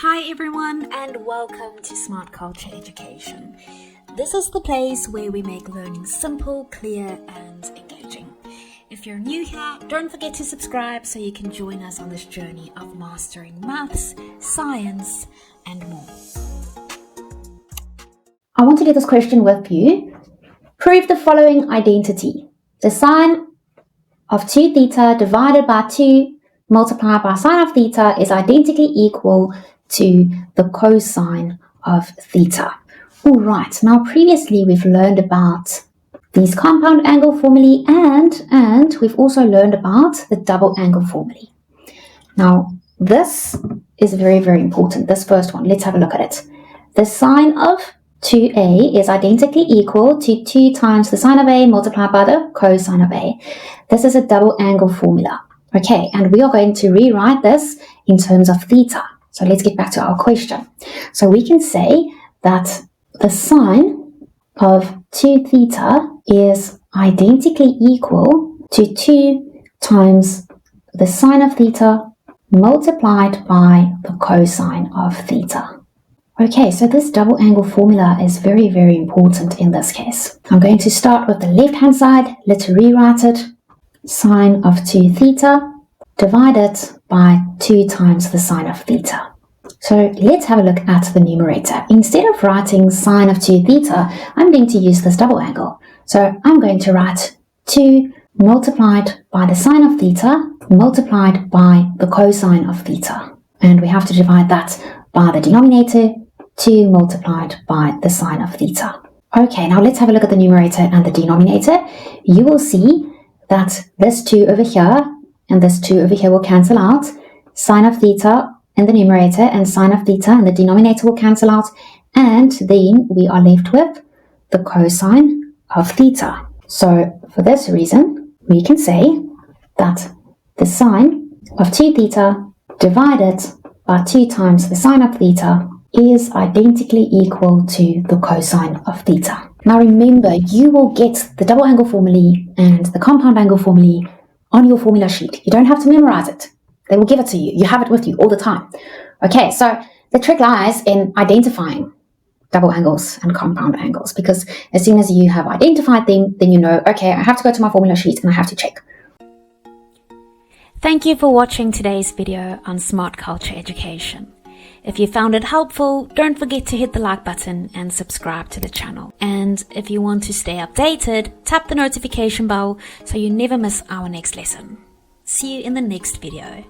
Hi everyone and welcome to Smart Culture Education. This is the place where we make learning simple, clear and engaging. If you're new here, don't forget to subscribe so you can join us on this journey of mastering maths, science and more. I want to do this question with you. Prove the following identity. The sine of 2 theta divided by 2 multiplied by sine of theta is identically equal to the cosine of theta. Alright, now previously we've learned about these compound angle formulae and we've also learned about the double angle formulae. Now this is very, very important, this first one. Let's have a look at it. The sine of 2a is identically equal to 2 times the sine of a multiplied by the cosine of a. This is a double angle formula. Okay, and we are going to rewrite this in terms of theta. So let's get back to our question. So we can say that the sine of 2 theta is identically equal to 2 times the sine of theta multiplied by the cosine of theta. Okay, so this double angle formula is very, very important in this case. I'm going to start with the left-hand side. Let's rewrite it. Sine of 2 theta divided by 2 times the sine of theta. So let's have a look at the numerator. Instead of writing sine of 2 theta, I'm going to use this double angle. So I'm going to write 2 multiplied by the sine of theta multiplied by the cosine of theta. And we have to divide that by the denominator, 2 multiplied by the sine of theta. Okay, now let's have a look at the numerator and the denominator. You will see that this 2 over here and this 2 over here will cancel out. Sine of theta in the numerator and sine of theta in the denominator will cancel out. And then we are left with the cosine of theta. So for this reason, we can say that the sine of 2 theta divided by 2 times the sine of theta is identically equal to the cosine of theta. Now remember, you will get the double angle formulae and the compound angle formulae on your formula sheet. You don't have to memorize it. They will give it to you. You have it with you all the time. Okay, so the trick lies in identifying double angles and compound angles, because as soon as you have identified them, then you know, okay, I have to go to my formula sheet and I have to check. Thank you for watching today's video on Smart Culture Education. If you found it helpful, don't forget to hit the like button and subscribe to the channel. And if you want to stay updated, tap the notification bell so you never miss our next lesson. See you in the next video.